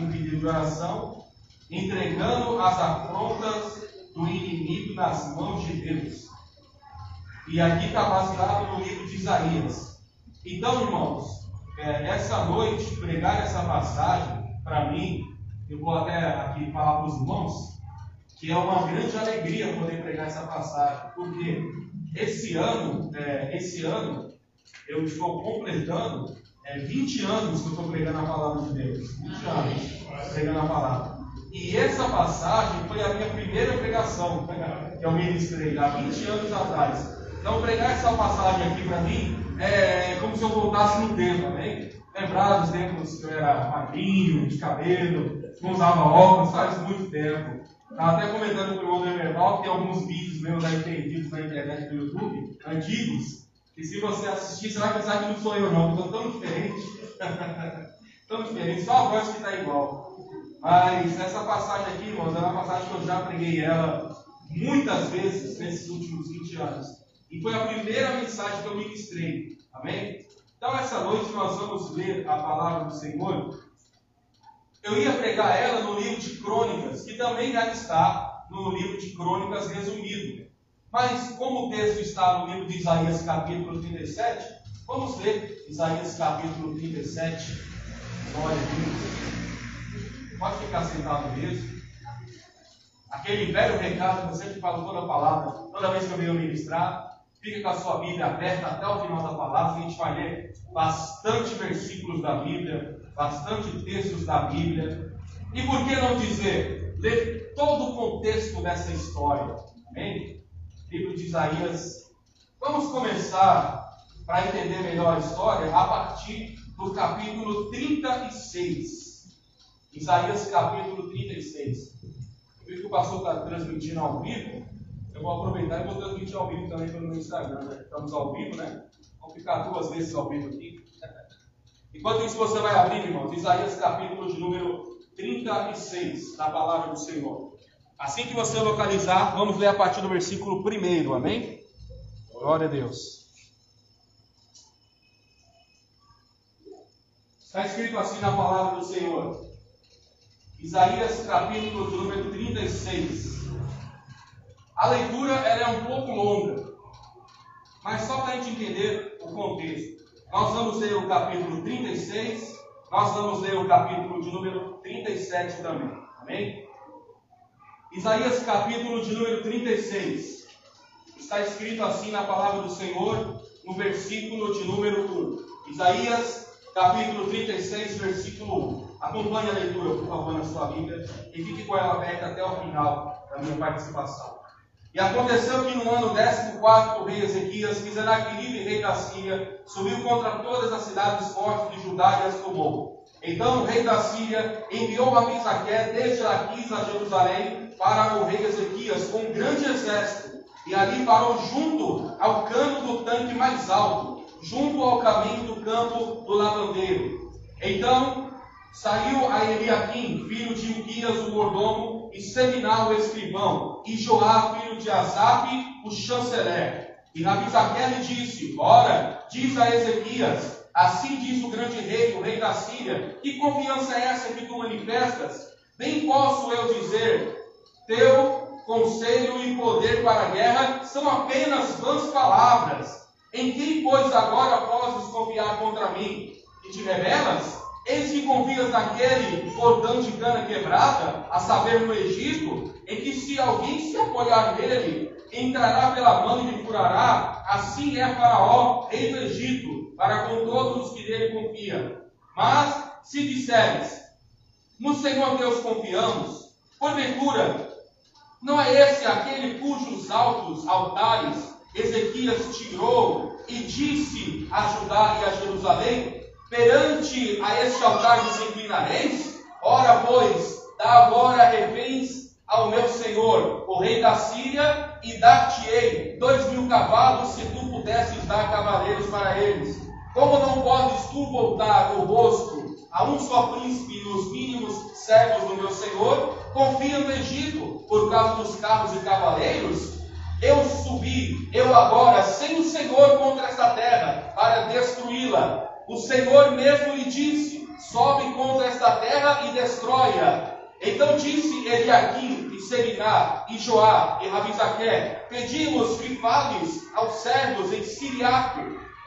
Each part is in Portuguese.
em pedido de oração, entregando as afrontas do inimigo nas mãos de Deus. E aqui está baseado no livro de Isaías. Então, irmãos, essa noite, pregar essa passagem, para mim, eu vou até aqui falar para os irmãos, que é uma grande alegria poder pregar essa passagem, porque esse ano eu estou completando 20 anos que eu estou pregando a palavra de Deus. 20 anos pregando a palavra. E essa passagem foi a minha primeira pregação que eu ministrei há 20 anos atrás. Então, pregar essa passagem aqui para mim é como se eu voltasse no tempo, amém? Lembrar dos tempos que eu era magrinho, de cabelo, não usava óculos, faz muito tempo. Estava até comentando com o irmão do Emerval que tem alguns vídeos meus aí perdidos na internet do YouTube, antigos, e se você assistir, você vai pensar que não sou eu não, estou tão diferente. Tão diferente, só a voz que está igual. Mas essa passagem aqui, irmãos, é uma passagem que eu já preguei ela muitas vezes nesses últimos 20 anos. E foi a primeira mensagem que eu ministrei. Amém? Então, essa noite nós vamos ler a palavra do Senhor. Eu ia pregar ela no livro de Crônicas, que também já está no livro de Crônicas resumido. Mas, como o texto está no livro de Isaías, capítulo 37, vamos ler Isaías, capítulo 37. Glória a Deus. Pode ficar sentado mesmo. Aquele velho recado que eu sempre falo toda a palavra, toda vez que eu venho ministrar. Fica com a sua Bíblia aberta até o final da palavra, que a gente vai ler bastante versículos da Bíblia, bastante textos da Bíblia. E por que não dizer, ler todo o contexto dessa história? Amém? Livro de Isaías. Vamos começar, para entender melhor a história, a partir do capítulo 36. Isaías capítulo 36. Eu vi que o pastor está transmitindo ao vivo. Eu vou aproveitar e vou transmitir ao vivo também pelo meu Instagram, né? Estamos ao vivo, né? Vamos ficar 2 vezes ao vivo aqui. Enquanto isso, você vai abrir, irmãos, Isaías capítulo de número 36, da palavra do Senhor. Assim que você localizar, vamos ler a partir do versículo 1, amém? Glória a Deus. Está escrito assim na palavra do Senhor. Isaías capítulo de número 36. A leitura ela é um pouco longa, mas só para a gente entender o contexto. Nós vamos ler o capítulo 36, nós vamos ler o capítulo de número 37 também. Amém? Isaías capítulo de número 36. Está escrito assim na palavra do Senhor, no versículo de número 1. Isaías capítulo 36, versículo 1. Acompanhe a leitura, por favor, na sua Bíblia e fique com ela aberta até o final da minha participação. E aconteceu que no ano 14º do rei Ezequias, que Senaqueribe, rei da Síria, subiu contra todas as cidades fortes de Judá e as tomou. Então o rei da Síria enviou Rabsaqué desde Laquis a Jerusalém para o rei Ezequias com um grande exército, e ali parou junto ao cano do tanque mais alto, junto ao caminho do campo do lavandeiro. Então saiu a Eliaquim, filho de Hilquias, o mordomo, e Seminal, o escrivão, e Joá, filho de Asaf, o chanceler. E Rabsaqué lhe disse: Ora, diz a Ezequias, assim diz o grande rei, o rei da Síria, que confiança é essa que tu manifestas? Bem posso eu dizer, teu conselho e poder para a guerra são apenas vãs palavras. Em quem, pois, agora podes confiar contra mim? E te rebelas? Eis que confias naquele cordão de cana quebrada, a saber, no Egito, em que se alguém se apoiar nele, entrará pela mão e lhe furará. Assim é Faraó, rei do Egito, para com todos os que nele confiam. Mas, se disseres, no Senhor Deus confiamos, porventura, não é esse aquele cujos altos altares Ezequias tirou e disse a Judá e a Jerusalém: perante a este altar vos inclinareis? Ora, pois, dá agora reféns ao meu senhor, o rei da Síria, e dar-te-ei 2.000 cavalos, se tu pudesses dar cavaleiros para eles. Como não podes tu voltar o rosto a um só príncipe nos mínimos servos do meu senhor, confia no Egito, por causa dos carros e cavaleiros? Eu subi, eu agora, sem o Senhor contra esta terra, para destruí-la. O Senhor mesmo lhe disse: sobe contra esta terra e destrói-a. Então disse Eliaquim, e Seminá, e Joá, e Rabizaque: pedimos que fales aos servos em siriaco,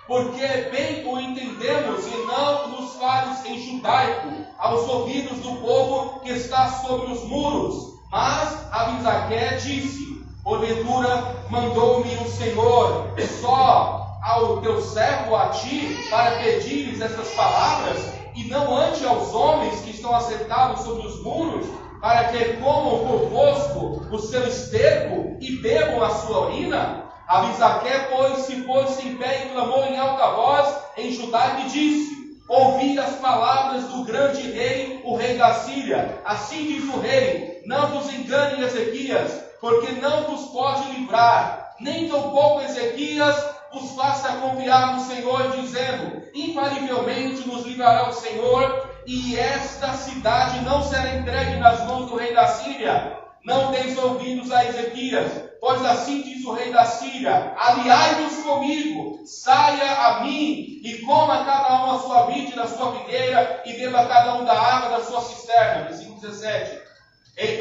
porque bem o entendemos, e não nos fales em judaico, aos ouvidos do povo que está sobre os muros. Mas Rabizaque disse: porventura mandou-me o Senhor só ao teu servo, a ti, para pedires essas palavras, e não ante aos homens que estão assentados sobre os muros, para que comam convosco o seu esterco e bebam a sua urina? Rabizaque, pois, se pôs em pé e clamou em alta voz em judaico e disse: ouvi as palavras do grande rei, o rei da Síria. Assim diz o rei: não vos engane, Ezequias, porque não vos pode livrar, nem tampouco Ezequias vos faça confiar no Senhor, dizendo: infalivelmente nos livrará o Senhor, e esta cidade não será entregue nas mãos do rei da Síria. Não deis ouvidos a Ezequias, pois assim diz o rei da Síria: aliai-vos comigo, saia a mim, e coma cada um a sua vide da sua videira, e beba cada um da água da sua cisterna. Versículo 17.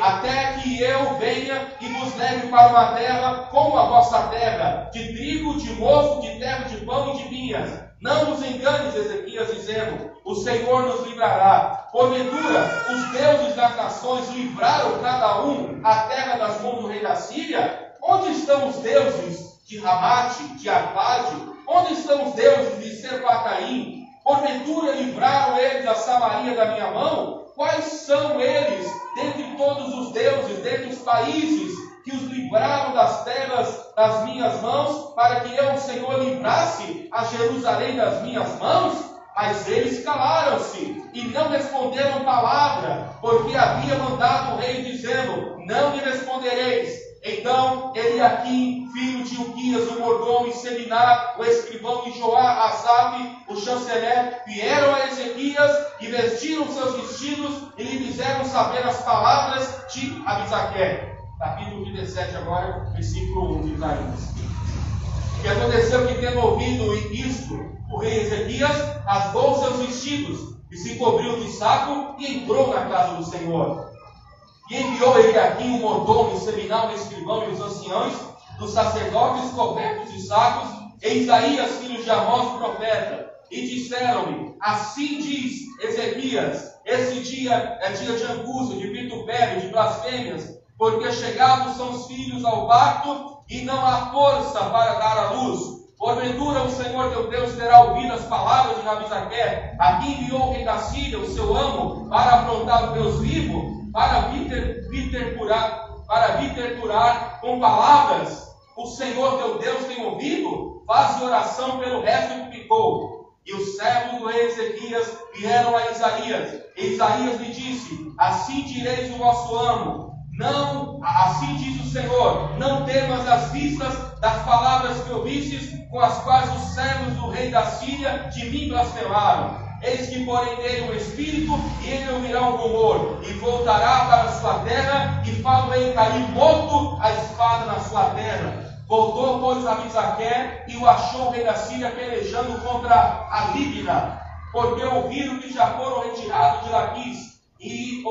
Até que eu venha e vos leve para uma terra como a vossa terra, de trigo, de mosto, de terra, de pão e de vinhas. Não vos enganes, Ezequias, dizendo: o Senhor nos livrará. Porventura, os deuses das nações livraram cada um a terra das mãos do rei da Síria? Onde estão os deuses de Ramate, de Arpade? Onde estão os deuses de Sepataim? Porventura livraram eles a Samaria da minha mão? Quais são eles dentre todos os deuses, dentre os países que os livraram das terras das minhas mãos, para que eu, o Senhor, livrasse a Jerusalém das minhas mãos? Mas eles calaram-se e não responderam palavra, porque havia mandado o rei, dizendo: não lhe respondereis. Então Eliaquim, filho de Uquias, o mordomo, e Seminá, o escrivão, e Joá, Asafe, o chanceler, vieram a Ezequias e vestiram seus vestidos e lhe fizeram saber as palavras de Rabizaque. Capítulo 17 agora, versículo 1 de Isaías. Que aconteceu que, tendo ouvido isto, o rei Ezequias rasgou seus vestidos e se cobriu de saco e entrou na casa do Senhor. E enviou Eliaquim, o mordomo, o Seminá, o escrivão, e os anciãos dos sacerdotes cobertos de sacos, e Isaías, filho de Amós, o profeta, e disseram-lhe: assim diz Ezequias: esse dia é dia de angústia, de vitupério, de blasfêmias, porque chegados são os filhos ao parto, e não há força para dar à luz. Porventura o Senhor teu Deus terá ouvido as palavras de Rabizaque, a quem enviou o rei da Síria, o seu amo, para afrontar o Deus vivo, para vituperar com palavras? O Senhor teu Deus tem ouvido? Faze oração pelo resto que ficou. E os servos do rei Ezequias vieram a Isaías. E Isaías lhe disse: assim direis o vosso amo: não, assim diz o Senhor, não temas as vistas das palavras que ouvistes, com as quais os servos do rei da Síria de mim blasfemaram. Eis que porém nele um espírito, e ele ouvirá um rumor, e voltará para a sua terra, e far-lhe cair morto a espada na sua terra. Voltou, pois, Rabizaque, e o achou o rei da Síria pelejando contra a Líbina, porque ouviram que já foram retirados de Laquis, e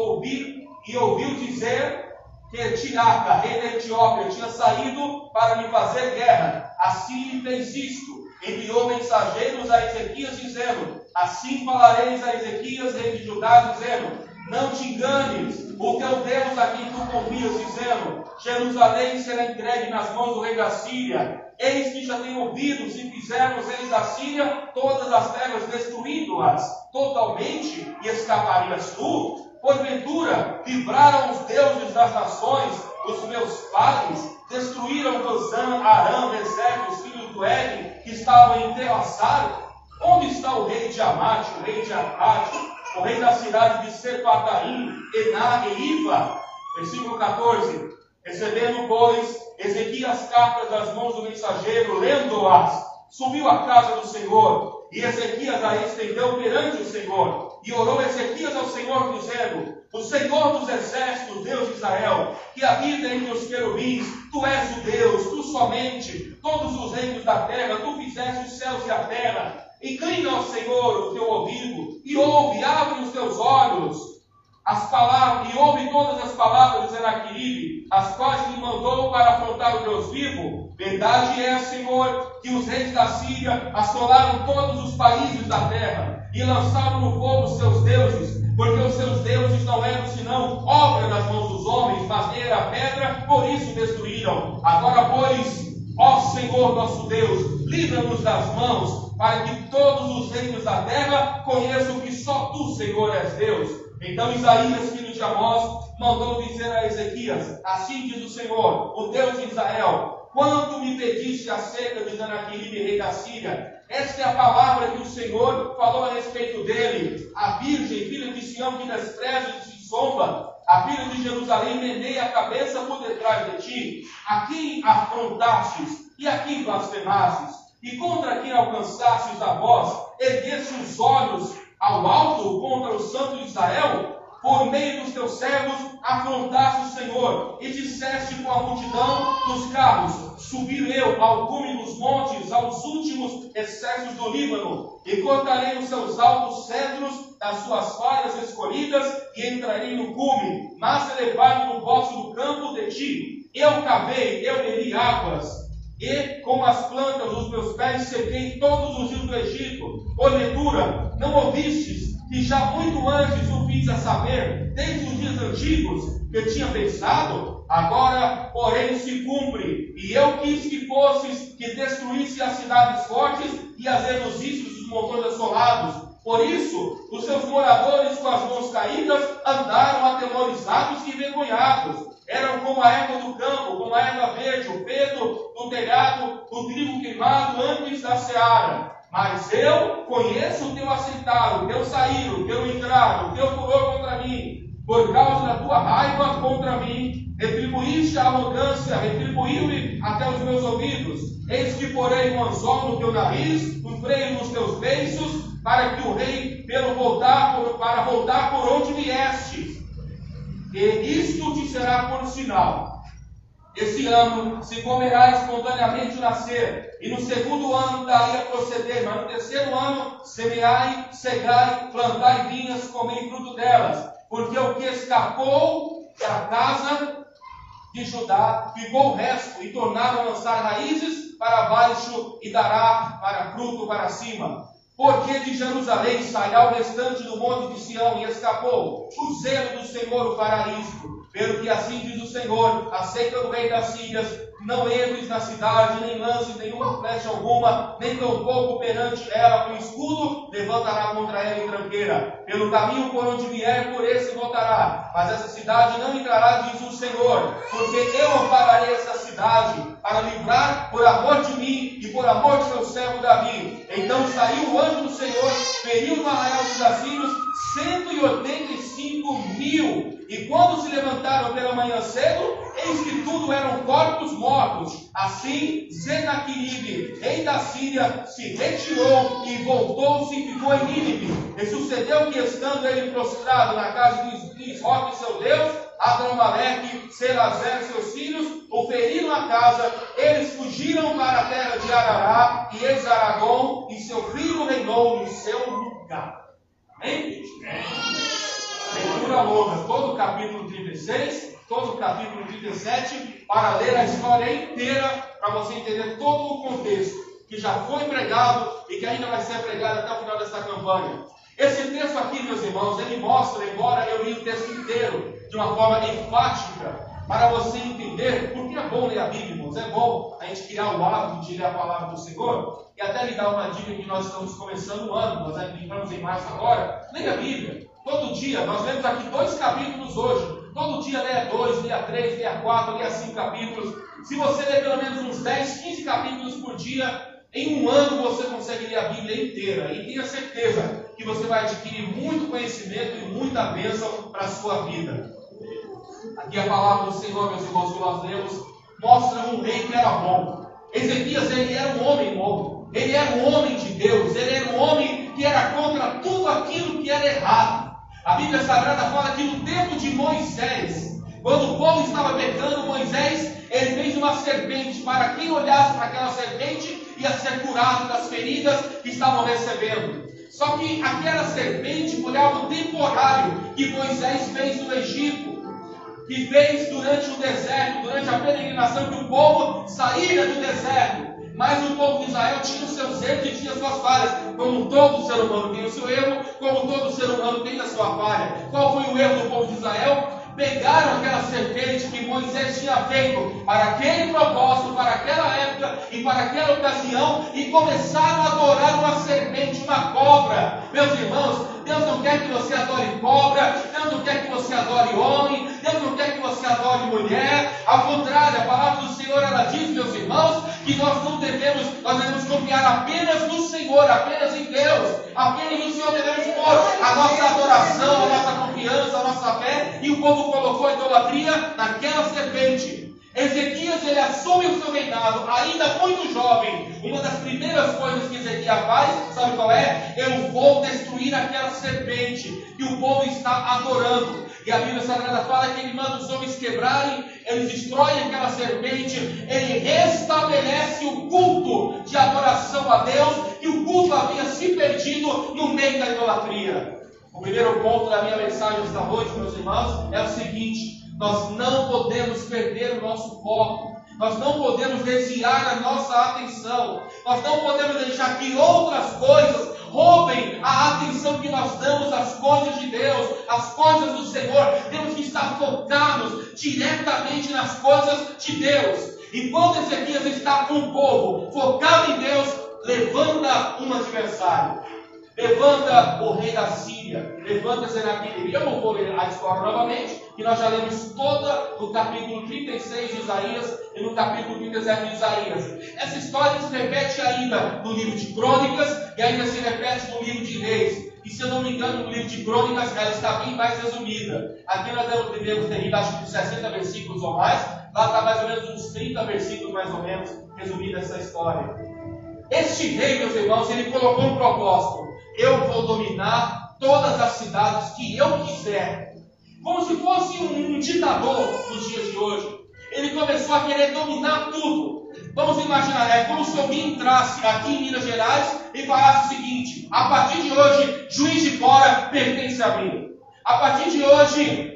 ouviu dizer que Tiraca, rei da Etiópia, tinha saído para lhe fazer guerra. Assim lhe fez isto: enviou mensageiros a Ezequias, dizendo: assim falareis a Ezequias, rei de Judá, dizendo: não te enganes, o teu Deus a quem tu confias, dizendo: Jerusalém será entregue nas mãos do rei da Síria. Eis que já tem ouvidos, e fizeram os reis da Síria todas as terras, destruindo-as totalmente, e escaparias tu? Porventura livraram os deuses das nações, os meus pais, destruíram Gozã, Arã, Rezé, os filhos do Éden, que estavam em Telassar? Onde está o rei de Amate, o rei de Arpade, o rei da cidade de Sepataim, Ená e Iva? Versículo 14. Recebendo, pois, Ezequias cartas das mãos do mensageiro, lendo-as, subiu à casa do Senhor, e Ezequias a estendeu perante o Senhor. E orou Ezequias ao Senhor, dizendo: o Senhor dos exércitos, Deus de Israel, que habita entre os querubins, tu és o Deus, tu somente, todos os reinos da terra, tu fizeste os céus e a terra. Inclina ao Senhor o teu ouvido e ouve, abre os teus olhos, as palavras, e ouve todas as palavras de Senaqueribe, as quais me mandou para afrontar o Deus vivo. Verdade é, Senhor, que os reis da Síria assolaram todos os países da terra e lançaram no fogo os seus deuses, porque os seus deuses não eram senão obra das mãos dos homens, madeira, pedra, por isso destruíram. Agora, pois, ó Senhor nosso Deus, livra-nos das mãos, para que todos os reinos da terra conheçam que só tu, Senhor, és Deus. Então Isaías, filho de Amós, mandou dizer a Ezequias: assim diz o Senhor, o Deus de Israel, quando me pediste acerca de Senaqueribe, rei da Síria, esta é a palavra que o Senhor falou a respeito dele: a virgem, filha de Sião, que despreza e se zomba, a filha de Jerusalém, meneia a cabeça por detrás de ti. A quem afrontastes e a quem blasfemastes? E contra quem alcançastes a voz, ergueste os olhos ao alto contra o santo de Israel? Por meio dos teus servos afrontaste o Senhor, e disseste com a multidão dos carros: subir eu ao cume dos montes, aos últimos excessos do Líbano, e cortarei os seus altos cedros das suas falhas escolhidas, e entrarei no cume, mas elevado no bosque do campo de ti. Eu cavei, eu bebi águas, e com as plantas dos meus pés sequei todos os rios do Egito. Porventura, não ouvistes que já muito antes o fiz a saber, desde os dias antigos, que eu tinha pensado? Agora, porém, se cumpre, e eu quis que fosses, que destruísse as cidades fortes e as reduzisses os montões assolados. Por isso, os seus moradores com as mãos caídas andaram atemorizados e envergonhados. Eram como a erva do campo, como a erva verde, o peso do telhado, o trigo queimado antes da seara. Mas eu conheço o teu assentar, o teu sair, o teu entrar, o teu furor contra mim. Por causa da tua raiva contra mim, retribuíste a arrogância, retribuiu-me até os meus ouvidos. Eis que porei um anzol no teu nariz, um freio nos teus beiços, para que o rei, para voltar por onde vieste. E isto te será por sinal: esse ano se comerá espontaneamente o nascer, e no segundo ano daí a proceder, mas no terceiro ano semeai, cegai, plantai vinhas, comei fruto delas, porque o que escapou da casa de Judá ficou o resto, e tornaram a lançar raízes para baixo, e dará para fruto para cima. Porque de Jerusalém sairá o restante do monte de Sião, e escapou o zelo do Senhor o fará isto. Pelo que assim diz o Senhor, acerca do rei das Sírias: não entres na cidade, nem lances nenhuma flecha alguma, nem tampouco perante ela um escudo levantará contra ela em tranqueira. Pelo caminho por onde vier, por esse voltará. Mas essa cidade não entrará, diz o Senhor, porque eu ampararei essa cidade, para livrar por amor de mim e por amor de meu servo Davi. Então saiu o anjo do Senhor, feriu no arraial dos assírios 185.000. E quando se levantaram pela manhã cedo, eis que tudo eram corpos mortos. Assim, Senaqueribe, rei da Síria, se retirou e voltou-se e ficou em Nínive. E sucedeu que, estando ele prostrado na casa de Isroque, seu Deus, Adramaleque, Selazer, seus filhos, o feriram a casa. Eles fugiram para a terra de Arará, e Esaragom, e seu filho reinou no seu lugar. Amém? Leitura longa, todo o capítulo 36, todo o capítulo 37, para ler a história inteira, para você entender todo o contexto que já foi pregado e que ainda vai ser pregado até o final dessa campanha. Esse texto aqui, meus irmãos, ele mostra, embora eu li o texto inteiro de uma forma enfática, para você entender, porque é bom ler a Bíblia, irmãos, é bom a gente criar o hábito de ler a palavra do Senhor, e até lhe dar uma dica que nós estamos começando o ano, nós entramos em março agora. Leia a Bíblia, todo dia. Nós lemos aqui 2 capítulos hoje, todo dia leia 2, leia 3, leia 4, leia 5 capítulos. Se você ler pelo menos uns 10, 15 capítulos por dia, em um ano você consegue ler a Bíblia inteira, e tenha certeza que você vai adquirir muito conhecimento e muita bênção para a sua vida. Aqui a palavra do Senhor, meus irmãos, que nós lemos, mostra um rei que era bom. Ezequias, ele era um homem bom, ele era um homem de Deus, ele era um homem que era contra tudo aquilo que era errado. A Bíblia Sagrada fala que no tempo de Moisés, quando o povo estava pecando, Moisés, ele fez uma serpente para quem olhasse para aquela serpente e ia ser curado das feridas que estavam recebendo. Só que aquela serpente foi algo temporário que Moisés fez no Egito, que fez durante o deserto, durante a peregrinação, que o povo saíra do deserto. Mas o povo de Israel tinha os seus erros e tinha as suas falhas. Como todo ser humano tem o seu erro, como todo ser humano tem a sua falha. Qual foi o erro do povo de Israel? Pegaram aquela serpente que Moisés tinha feito para aquele propósito, para aquela época e para aquela ocasião, e começaram a adorar uma serpente, uma cobra. Meus irmãos, Deus não quer que você adore cobra, Deus não quer que você adore homem, Deus não quer que você adore mulher. Ao contrário, a palavra do Senhor, ela diz, meus irmãos, que nós devemos confiar apenas no Senhor, apenas em Deus, apenas no Senhor devemos pôr a nossa adoração, a nossa confiança, a nossa fé, e o povo colocou a idolatria naquela serpente. Ezequias, ele assume o seu reinado, ainda muito jovem. Uma das primeiras coisas que Ezequias faz, sabe qual é? Eu vou destruir aquela serpente que o povo está adorando. E a Bíblia Sagrada fala que ele manda os homens quebrarem, eles destroem aquela serpente, ele restabelece o culto de adoração a Deus, que o culto havia se perdido no meio da idolatria. O primeiro ponto da minha mensagem esta noite, meus irmãos, é o seguinte: nós não podemos perder o nosso foco, nós não podemos desviar a nossa atenção, nós não podemos deixar que outras coisas roubem a atenção que nós damos às coisas de Deus, às coisas do Senhor. Temos que estar focados diretamente nas coisas de Deus. E quando Ezequias está com o povo focado em Deus, levanta um adversário. Levanta o rei da Síria, levanta Senaquerib. Eu não vou ler a história novamente, que nós já lemos toda no capítulo 36 de Isaías e no capítulo 37 de Isaías. Essa história se repete ainda no livro de Crônicas e ainda se repete no livro de Reis. E se eu não me engano, no livro de Crônicas ela está bem mais resumida. Aqui nós devemos ter lido, acho que 60 versículos ou mais. Lá está mais ou menos uns 30 versículos mais ou menos resumida essa história. Este rei, meus irmãos, ele colocou um propósito: eu vou dominar todas as cidades que eu quiser. Como se fosse um ditador nos dias de hoje. Ele começou a querer dominar tudo. Vamos imaginar, é como se alguém entrasse aqui em Minas Gerais e falasse o seguinte: a partir de hoje, Juiz de Fora pertence a mim. A partir de hoje,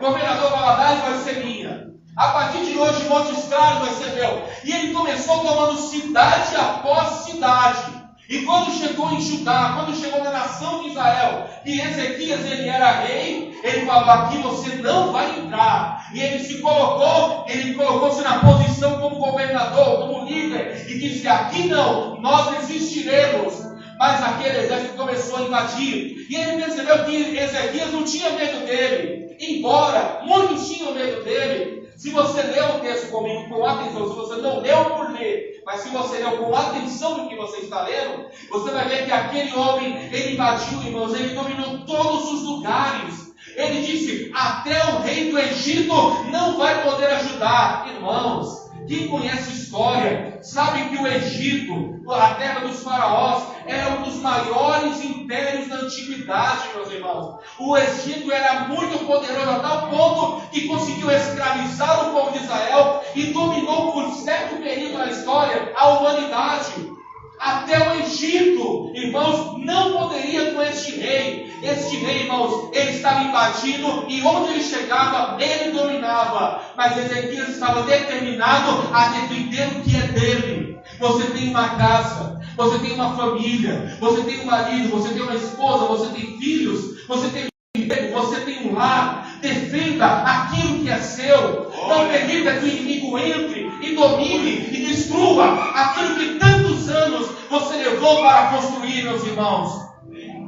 Governador Valadares vai ser minha. A partir de hoje, Montes Claros vai ser meu. E ele começou tomando cidade após cidade. E quando chegou em Judá, quando chegou na nação de Israel, e Ezequias ele era rei, ele falou: aqui você não vai entrar. E ele colocou-se na posição como governador, como líder, e disse: aqui não, nós resistiremos. Mas aquele exército começou a invadir, e ele percebeu que Ezequias não tinha medo dele, embora muitos tinham medo dele. Se você leu o texto comigo com atenção, se você não leu por ler, mas se você leu com atenção no que você está lendo, você vai ver que aquele homem, ele invadiu, irmãos, ele dominou todos os lugares. Ele disse: até o rei do Egito não vai poder ajudar. Irmãos, quem conhece história, sabe que o Egito, a terra dos faraós, era um dos maiores impérios da antiguidade, meus irmãos. O Egito era muito poderoso a tal ponto que conseguiu escravizar o povo de Israel e dominou por certo período na história a humanidade. Até o Egito, irmãos, não poderia com este rei. Este rei, irmãos, ele estava invadindo e onde ele chegava, ele dominava. Mas Ezequias estava determinado a defender o que é dele. Você tem uma casa, você tem uma família, você tem um marido, você tem uma esposa, você tem filhos, você tem um emprego, você tem um lar. Defenda aquilo que é seu. Não permita que o inimigo entre e domine e destrua aquilo que tantos anos você levou para construir, meus irmãos.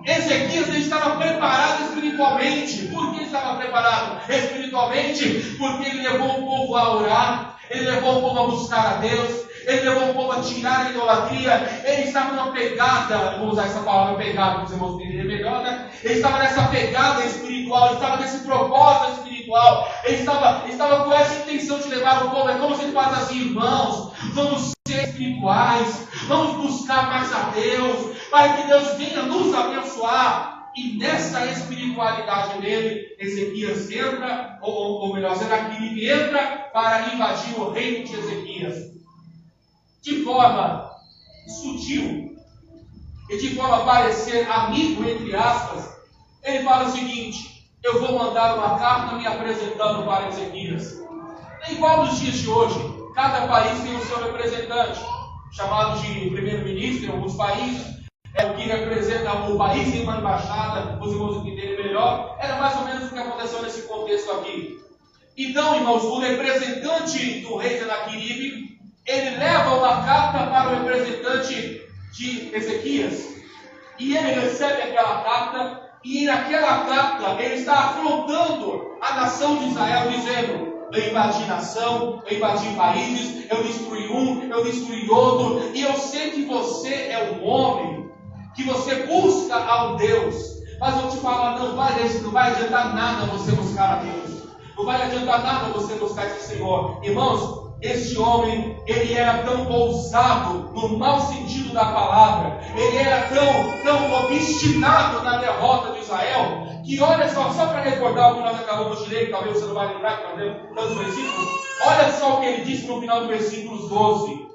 Ezequias ele estava preparado espiritualmente. Por que estava preparado espiritualmente? Porque ele levou o povo a orar, ele levou o povo a buscar a Deus, ele levou o povo a tirar a idolatria. Ele estava numa pegada, vou usar essa palavra pegada para os irmãos entenderem melhor, né? Ele estava nessa pegada espiritual, ele estava nesse propósito espiritual, ele estava com essa intenção de levar o povo. É como se ele falasse assim: irmãos, vamos ser espirituais, vamos buscar mais a Deus, para que Deus venha nos abençoar. E nessa espiritualidade dele, Ezequias entra, ou melhor, Senaquerib entra para invadir o reino de Ezequias. De forma sutil e de forma a parecer amigo, entre aspas, ele fala o seguinte: eu vou mandar uma carta me apresentando para Ezequias. É igual nos dias de hoje, cada país tem o seu representante, chamado de primeiro-ministro em alguns países, é o que representa o país em uma embaixada, os irmãos entenderem melhor. Era mais ou menos o que aconteceu nesse contexto aqui. Então, irmãos, o representante do rei Senaqueribe, ele leva uma carta para o representante de Ezequias, e ele recebe aquela carta, e naquela carta ele está afrontando a nação de Israel, dizendo: eu invadi nação, eu invadi países, eu destruí um, eu destruí outro, e eu sei que você é um homem, que você busca ao Deus, mas eu vou te falar, não vai adiantar nada você buscar a Deus, não vai adiantar nada você buscar esse Senhor. Irmãos, este homem, ele era tão ousado, no mau sentido da palavra, ele era tão obstinado na derrota de Israel, que olha só para recordar o que nós acabamos de ler, talvez você não vai lembrar, que nós lemos tantos versículos, olha só o que ele disse no final do versículo 12,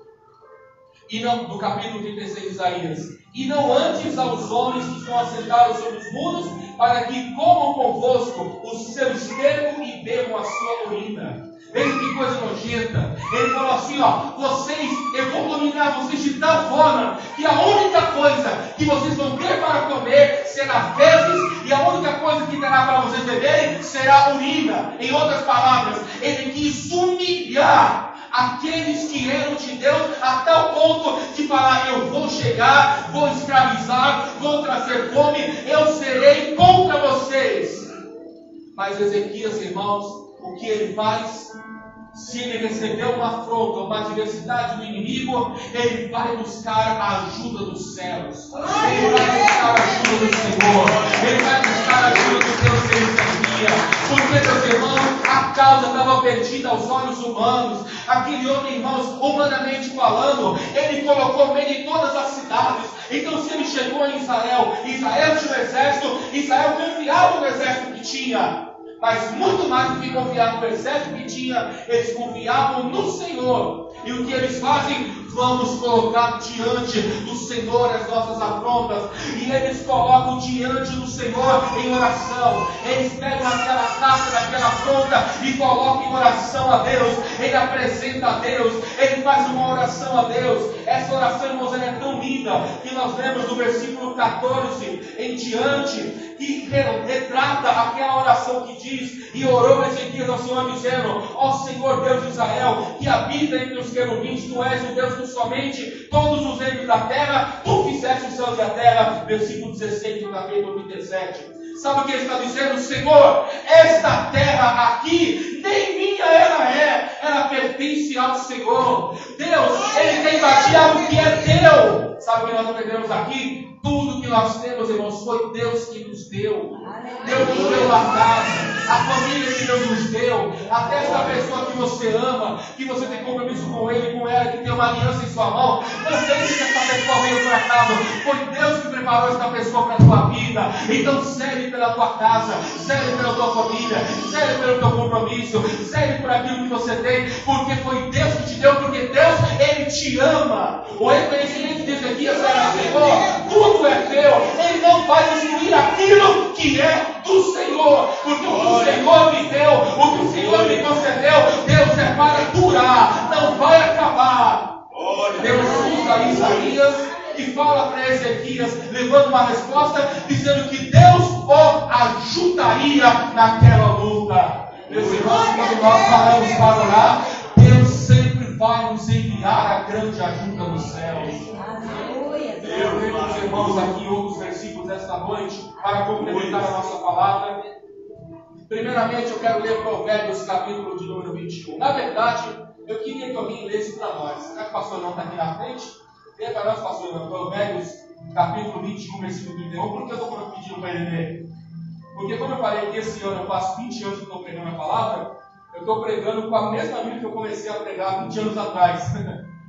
e não, do capítulo 36 de Isaías: e não antes aos homens que estão assentados sobre os muros, para que comam convosco o seu esterco e bebam a sua urina. Veja que coisa nojenta. Ele falou assim: vocês, eu vou dominar vocês de tal forma que a única coisa que vocês vão ter para comer será fezes, e a única coisa que terá para vocês beberem será urina. Em outras palavras, ele quis humilhar aqueles que eram de Deus a tal ponto de falar: eu vou chegar, vou escravizar, vou trazer fome, eu serei contra vocês. Mas Ezequias, irmãos, o que ele faz? Se ele recebeu uma afronta, uma adversidade do inimigo, ele vai buscar a ajuda dos céus, ele vai buscar a ajuda do Senhor, ele vai buscar a ajuda do Deus que ele servia. Porque, meus irmãos, a causa estava perdida aos olhos humanos. Aquele homem, irmãos, humanamente falando, ele colocou medo em todas as cidades. Então, se ele chegou em Israel, Israel tinha um exército, Israel confiava no exército que tinha. Mas muito mais do que confiar no exército que tinha, eles confiavam no Senhor. E o que eles fazem? Vamos colocar diante do Senhor as nossas afrontas. E eles colocam diante do Senhor em oração. Eles pegam aquela carta daquela afronta e colocam em oração a Deus. Ele apresenta a Deus, ele faz uma oração a Deus. Essa oração, irmãos, ela é tão linda que nós lemos do versículo 14 em diante, que retrata aquela oração que diz: e orou Ezequias ao Senhor, dizendo: ó Senhor Deus de Israel, que habita entre os querubins, tu és o Deus que somente todos os reinos da terra, tu fizeste os céus e a terra. Versículo 16 do capítulo 37. Sabe o que ele está dizendo? Senhor, esta terra aqui nem minha ela pertence ao Senhor. Deus, ele quer invadir algo que é teu. Sabe o que nós aprendemos aqui? Tudo que nós temos, irmãos, foi Deus que nos deu. Deus nos deu a casa, a família que Deus nos deu, até essa pessoa que você ama, que você tem compromisso com ele, com ela, que tem uma aliança em sua mão. Não sei se essa pessoa veio para casa, foi Deus que preparou essa pessoa para a tua vida. Então serve pela tua casa, serve pela tua família, serve pelo teu compromisso, serve por aquilo que você tem, porque foi Deus que te deu, porque Deus, ele te ama. O reconhecimento de Ezequias era: Senhor, tudo é teu, ele não vai destruir aquilo que é do Senhor, porque o que o Senhor me deu, o que o Senhor me concedeu, Deus é para durar, não vai acabar. Deus usa Isaías e fala para Ezequias, levando uma resposta, dizendo que Deus o ajudaria naquela luta. Meus irmãos, quando nós paramos para orar, Deus sempre vai nos enviar a grande ajuda dos céus. Eu tenho, meus irmãos, aqui outros versículos esta noite para complementar a nossa palavra. Primeiramente, eu quero ler Provérbios, capítulo de número 21. Na verdade, eu queria que alguém lesse para nós. Já que o pastor não está aqui na frente, lê para nós, pastor Não. Provérbios, capítulo 21, versículo 31. Por que eu estou pedindo para ele ler? Porque, como eu falei que esse ano eu faço 20 anos que estou pregando a palavra, eu estou pregando com a mesma Bíblia que eu comecei a pregar 20 anos atrás.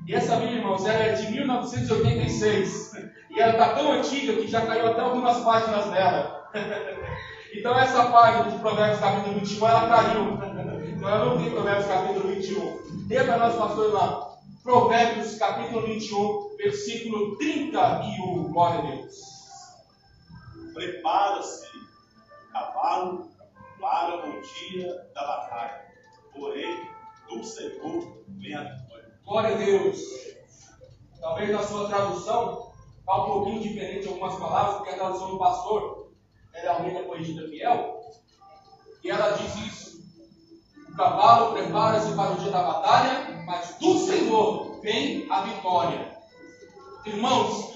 E essa Bíblia, irmãos, ela é de 1986. E ela está tão antiga que já caiu até algumas páginas dela. Então essa página de Provérbios capítulo 21, ela caiu. Então eu não vi Provérbios capítulo 21. Dê para nós, pastor Ilan. Provérbios capítulo 21, versículo 31. Glória a Deus. Prepara-se cavalo para o dia da batalha, porém do Senhor vem a vitória. Glória a Deus. Talvez na sua tradução está um pouquinho diferente algumas palavras, porque a tradução do pastor é a Almeida Corrigida Fiel, e ela diz isso: o cavalo prepara-se para o dia da batalha, mas do Senhor vem a vitória. Irmãos,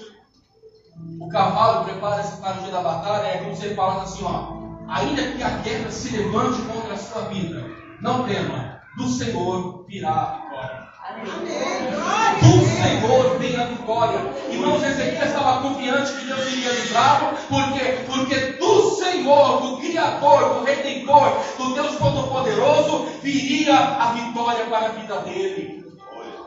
o cavalo prepara-se para o dia da batalha é como se ele falasse assim, ó: ainda que a guerra se levante contra a sua vida, não tema, do Senhor virá a vitória. Do Senhor vem a vitória. Irmãos, Ezequias estava confiante que Deus iria livrá-lo, porque do Senhor, do Criador, do Redentor, do Deus Todo-Poderoso, viria a vitória para a vida dele.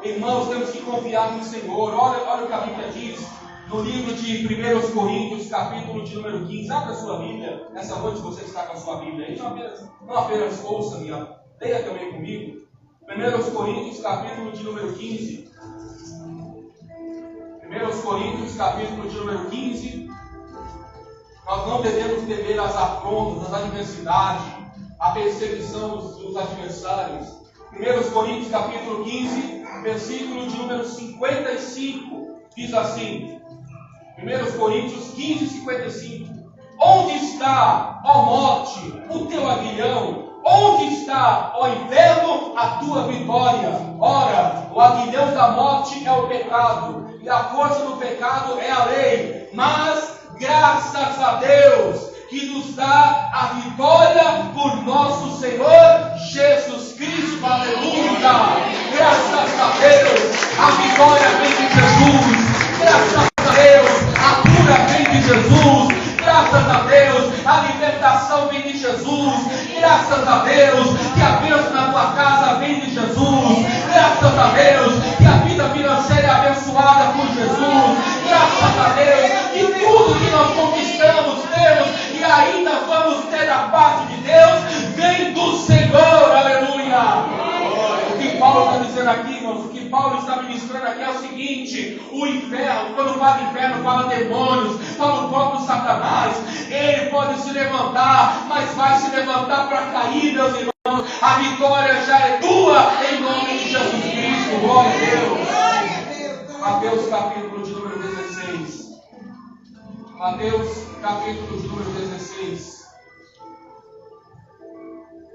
Irmãos, temos que confiar no Senhor. Olha o que a Bíblia diz no livro de 1 Coríntios, capítulo de número 15. Abra a sua Bíblia. Essa noite você está com a sua Bíblia aí. Não apenas ouça, leia também comigo. 1 Coríntios, capítulo de número 15. 1 Coríntios, capítulo de número 15. Nós não devemos temer as afrontas, as adversidades, a perseguição dos adversários. 1 Coríntios, capítulo 15, versículo de número 55, diz assim: 1 Coríntios 15, 55. Onde está, ó morte, o teu aguilhão? Onde está, ó inferno, a tua vitória? Ora, o aguilhão da morte é o pecado, e a força do pecado é a lei. Mas, graças a Deus, que nos dá a vitória por nosso Senhor Jesus Cristo. Aleluia! Graças a Deus, a vitória vem de Jesus. Graças a Deus, a cura vem de Jesus. Graças a Deus, a libertação vem de Jesus. Graças a Deus, que a bênção na tua casa vem de Jesus. Graças a Deus, que a vida financeira é abençoada por Jesus. Graças a Deus, que tudo que nós conquistamos, temos e ainda vamos ter da parte de Deus, vem do Senhor. Aleluia! O que Paulo está dizendo aqui, irmãos, o que Paulo está ministrando aqui é o seguinte: o inferno, quando fala inferno, fala demônios, fala o próprio Satanás. Ele pode se levantar, mas vai se levantar para cair, meus irmãos. A vitória já é tua, em nome de Jesus Cristo. Glória a Deus. Mateus capítulo de número 16. Mateus capítulo de número 16.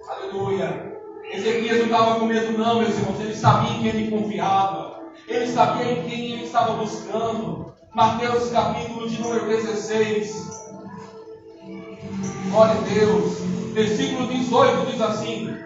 Aleluia. Ezequias não estava com medo não, meus irmãos. Ele sabia em quem ele confiava. Ele sabia em quem ele estava buscando. Mateus capítulo de número 16. Glória a Deus. Versículo 18 diz assim: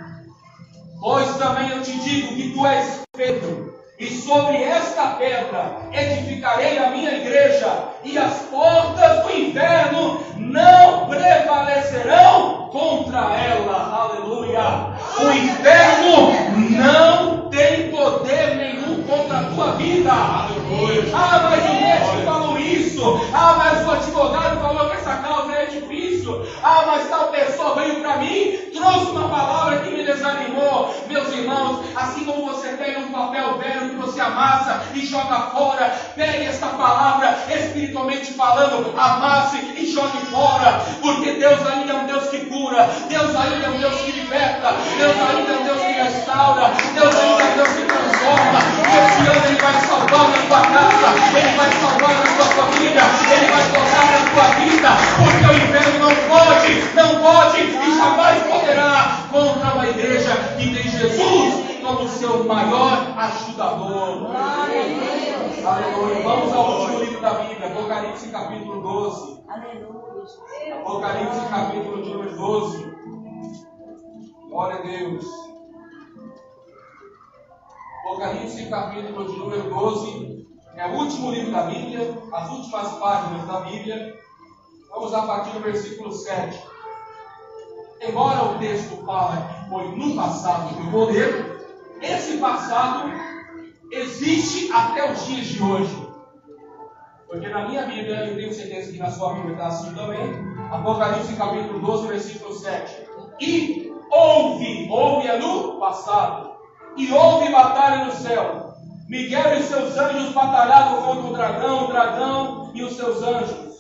pois também eu te digo que tu és Pedro, e sobre esta pedra edificarei a minha igreja, e as portas do inferno não prevalecerão contra ela. Aleluia! O inferno não tem poder nenhum contra a tua vida. Aleluia! Ah, mas o médico falou isso. Ah, mas o advogado falou que essa causa é difícil. Ah, mas tal pessoa veio para mim, trouxe uma palavra que me desanimou. Meus irmãos, assim como você pega um papel velho que você amassa e joga fora, pegue esta palavra, espiritualmente falando, amasse e jogue fora, porque Deus ainda é um Deus que cura, Deus ainda é um Deus que liberta, Deus ainda é um Deus que restaura, Deus ainda é um Deus que transforma. E esse ano Ele vai salvar na tua casa, Ele vai salvar na tua família, Ele vai tocar na tua vida, porque o inferno não pode e jamais poderá contra uma igreja que tem Jesus como seu maior ajudador. Aleluia. Vamos ao último livro da Bíblia, Apocalipse capítulo 12. Apocalipse capítulo de número 12. Glória a Deus. Apocalipse capítulo de número 12 é o último livro da Bíblia, as últimas páginas da Bíblia. Vamos a partir do versículo 7. Embora o texto fala que foi no passado do poder, esse passado existe até os dias de hoje. Porque na minha Bíblia, eu tenho certeza que na sua Bíblia está assim também, Apocalipse capítulo 12, versículo 7. E houve é no passado, e houve batalha no céu. Miguel e seus anjos batalhavam contra o dragão e os seus anjos.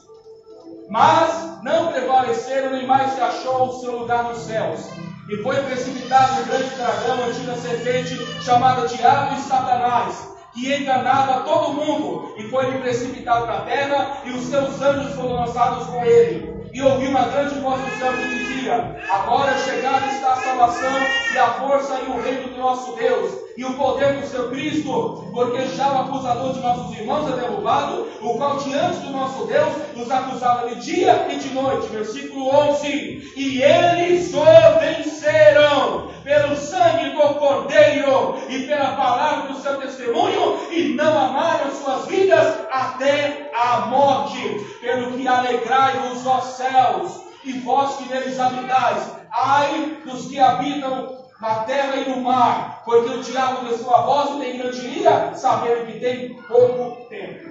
Mas não prevaleceram, nem mais se achou o seu lugar nos céus. E foi precipitado o grande dragão, a antiga serpente, chamada Diabo e Satanás, que enganava todo mundo, e foi precipitado na terra, e os seus anjos foram lançados com ele. E ouvi uma grande voz do céu que dizia: agora chegada está a salvação, e a força e o reino do nosso Deus, e o poder do seu Cristo, porque já o acusador de nossos irmãos é derrubado, o qual diante do nosso Deus nos acusava de dia e de noite. Versículo 11: e eles o venceram pelo sangue do Cordeiro e pela palavra do seu testemunho, e não amaram suas vidas até a morte. Pelo que alegrai-vos, ó céus, e vós que neles habitais. Ai dos que habitam na terra e no mar, porque o diabo deu sua voz e tem grande ira, sabendo que tem pouco tempo.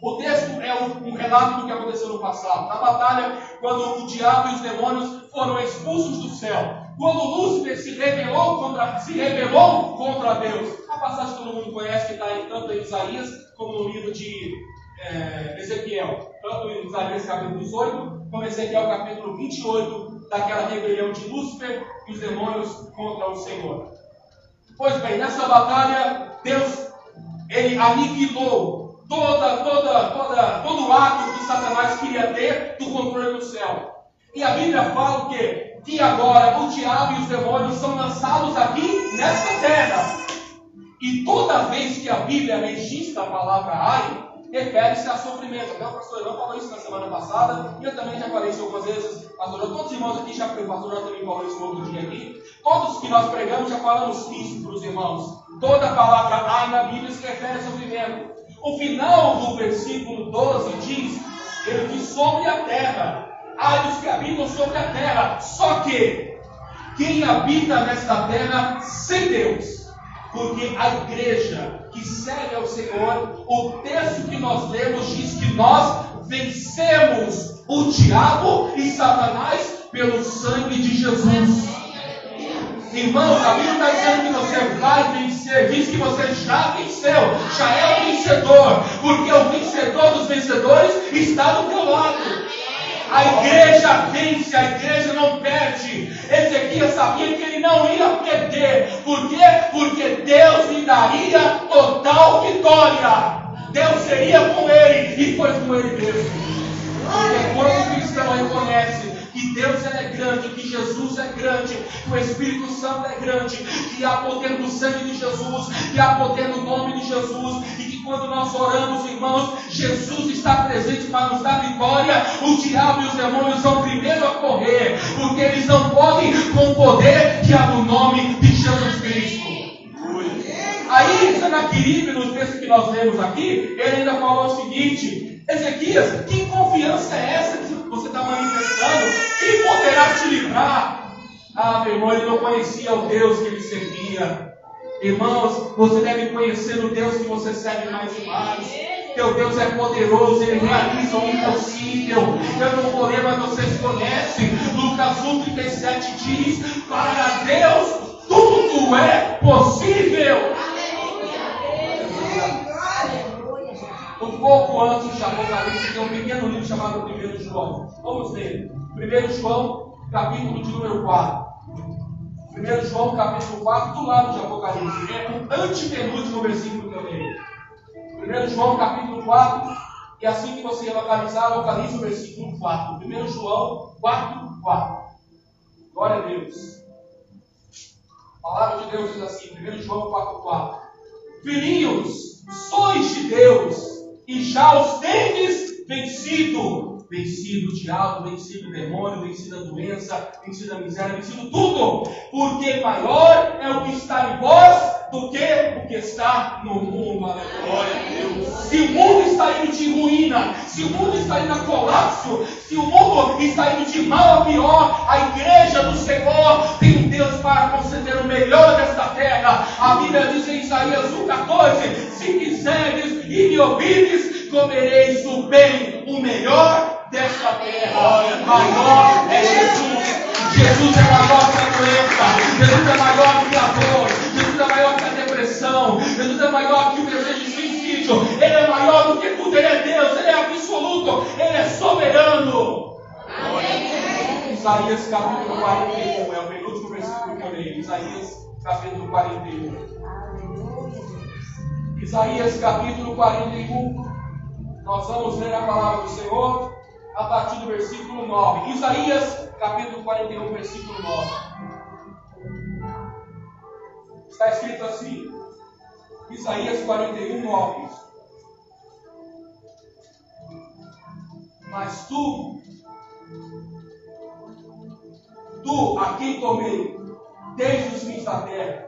O texto é um relato do que aconteceu no passado, na batalha, quando o diabo e os demônios foram expulsos do céu, quando Lúcifer se rebelou contra Deus. A passagem que todo mundo conhece, que está tanto em Isaías como no livro de Ezequiel, tanto em Isaías capítulo 18 como em Ezequiel capítulo 28, daquela rebelião de Lúcifer e os demônios contra o Senhor. Pois bem, nessa batalha, Deus ele aniquilou todo o ato que Satanás queria ter do controle do céu. E a Bíblia fala o quê? Que agora o diabo e os demônios são lançados aqui nesta terra. E toda vez que a Bíblia registra a palavra ai, refere-se a sofrimento. Até o pastor Irã falou isso na semana passada, e eu também já falei isso algumas vezes. Pastor, todos os irmãos aqui, já, o pastor Irã também falou isso no outro dia aqui. Todos que nós pregamos já falamos isso para os irmãos. Toda a palavra ai na Bíblia se refere a sofrimento. O final do versículo 12 diz, ele diz sobre a terra. Ai dos que habitam sobre a terra. Só que quem habita nesta terra sem Deus? Porque a igreja que serve ao Senhor, o texto que nós lemos diz que nós vencemos o diabo e Satanás pelo sangue de Jesus. Irmãos, a Bíblia está dizendo que você vai vencer, diz que você já venceu, já é o vencedor, porque o vencedor dos vencedores está do teu lado. A igreja vence, a igreja não perde. Ezequias sabia que ele não ia perder. Por quê? Porque Deus lhe daria total vitória. Deus seria com ele, e foi com ele mesmo. Porque quando o cristão reconhece que Deus é grande, que Jesus é grande, que o Espírito Santo é grande, que há poder no sangue de Jesus, que há poder no nome de Jesus, e que quando nós oramos, irmãos, Jesus está presente para nos dar vitória, o diabo e os demônios são primeiro a correr, porque eles não podem com o poder que há no nome de Jesus Cristo. Aí, Senaqueribe, no texto que nós lemos aqui, ele ainda falou o seguinte: Ezequias, que confiança é essa que você está manifestando? Quem poderá te livrar? Ah, meu irmão, ele não conhecia o Deus que ele servia. Irmãos, você deve conhecer o Deus que você serve mais e mais. Teu Deus é poderoso, ele realiza o impossível. Eu não vou ler, mas vocês conhecem. Lucas 1,37 diz: para Deus tudo é possível. Um pouco antes de Apocalipse, tem um pequeno livro chamado 1 João. Vamos ler. 1 João, capítulo de número 4. 1 João, capítulo 4, do lado de Apocalipse. É o antepenúltimo versículo que eu leio. 1 João, capítulo 4. E assim que você localizar, localize o versículo 4. 1 João 4, 4. Glória a Deus. A palavra de Deus diz assim, 1 João 4, 4. Filhinhos, sois de Deus, e já os tendes vencido. Vencido o diabo, vencido o demônio, vencido a doença, vencido a miséria, vencido tudo. Porque maior é o que está em vós do que o que está no mundo. Glória a Deus. Se o mundo está indo de ruína, se o mundo está indo a colapso, se o mundo está indo de mal a pior, a igreja do Senhor tem um Deus para conceder o melhor desta terra. A Bíblia diz em Isaías 1,14: se quiseres e me ouvides, comereis o bem, o melhor desta terra. Maior é Jesus. Jesus é maior que a doença. Jesus é maior que a dor. Jesus é maior que a depressão. Jesus é maior que o desejo de suicídio. Ele é maior do que tudo. Ele é Deus, Ele é absoluto, Ele é soberano. Isaías capítulo 41, é o penúltimo versículo que eu leio. Isaías capítulo 41. Isaías capítulo 41. Nós vamos ler a palavra do Senhor a partir do versículo 9. Isaías capítulo 41, versículo 9. Está escrito assim. Isaías 41, 9. Mas tu a quem tomei desde os fins da terra,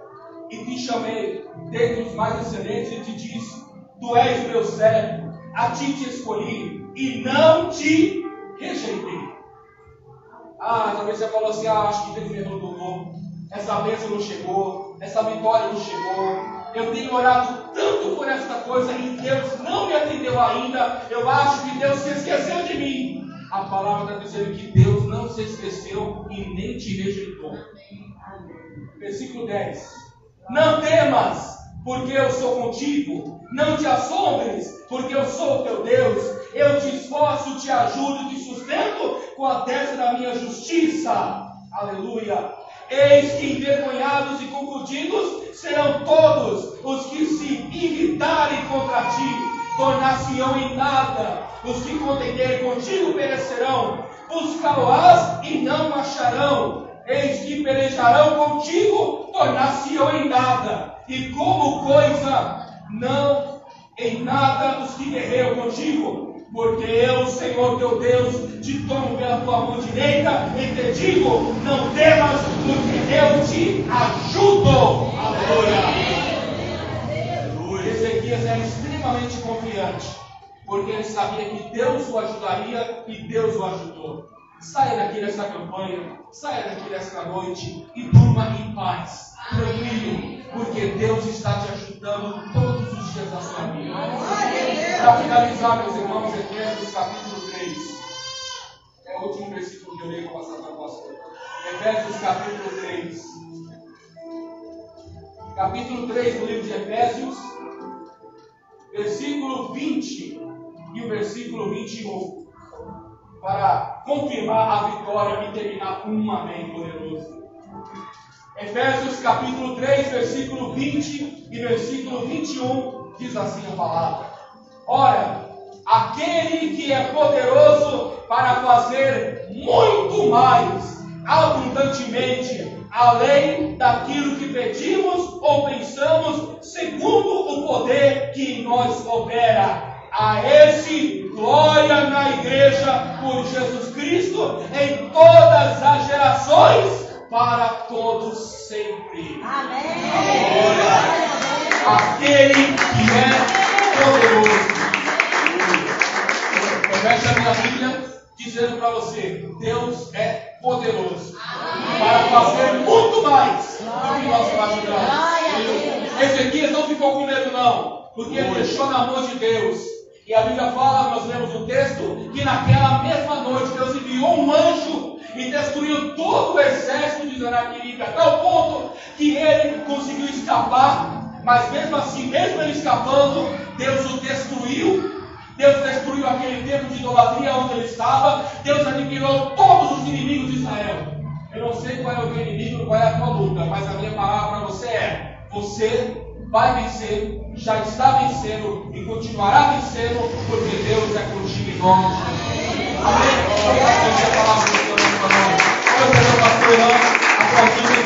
e te chamei desde os mais excelentes, e te disse: tu és meu servo, a ti te escolhi, e não te rejeitei. Talvez você falou assim: acho que Deus me abandonou, essa bênção não chegou, essa vitória não chegou, eu tenho orado tanto por esta coisa e Deus não me atendeu ainda, eu acho que Deus se esqueceu de mim. A palavra está dizendo que Deus não se esqueceu e nem te rejeitou. Versículo 10. Não temas, porque eu sou contigo. Não te assombres, porque eu sou o teu Deus. Eu te esforço, te ajudo e te sustento com a destra da minha justiça. Aleluia. Eis que envergonhados e confundidos serão todos os que se irritarem contra ti. Tornar-se-ão em nada. Os que contenderem contigo perecerão. Buscar-o-ás e não acharão. Eis que pelejarão contigo, tornar-se-ão em nada. E como coisa não em nada os que guerreiam contigo. Porque eu, Senhor teu Deus, te tomo pela tua mão direita e te digo: não temas, porque eu te ajudo. Aleluia. Ezequias era extremamente confiante, porque ele sabia que Deus o ajudaria e Deus o ajudou. Saia daqui dessa campanha, saia daqui desta noite e durma em paz, tranquilo, porque Deus está te ajudando todos os dias da sua vida. Para finalizar, meus irmãos, Efésios capítulo 3. É o último versículo que eu leio para passar para nós. Efésios capítulo 3. Capítulo 3 do livro de Efésios, versículo 20 e o versículo 21. Para confirmar a vitória e terminar com um amém poderoso. Efésios capítulo 3, versículo 20 e versículo 21, diz assim a palavra: ora, aquele que é poderoso para fazer muito mais, abundantemente, além daquilo que pedimos ou pensamos, segundo o poder que em nós opera. A esse glória na igreja por Jesus Cristo em todas as gerações, para todos sempre. Amém. Aquele que é poderoso. Feche a minha Bíblia dizendo para você: Deus é poderoso para fazer muito mais do que nós imaginamos. Ezequias não ficou com medo não, porque ele deixou na mão de Deus. E a Bíblia fala, nós lemos o texto, que naquela mesma noite Deus enviou um anjo e destruiu todo o exército de Senaqueribe, a tal ponto que ele conseguiu escapar, mas mesmo assim, mesmo ele escapando, Deus o destruiu. Deus destruiu aquele templo de idolatria onde ele estava. Deus aniquilou todos os inimigos de Israel. Eu não sei qual é o teu inimigo, qual é a tua luta, mas a minha palavra para você é: você vai vencer, já está vencendo e continuará vencendo, porque Deus é contigo em nome de Jesus. Amém? Vamos a palavra do Senhor nessa noite. Eu quero pastor aplaudindo.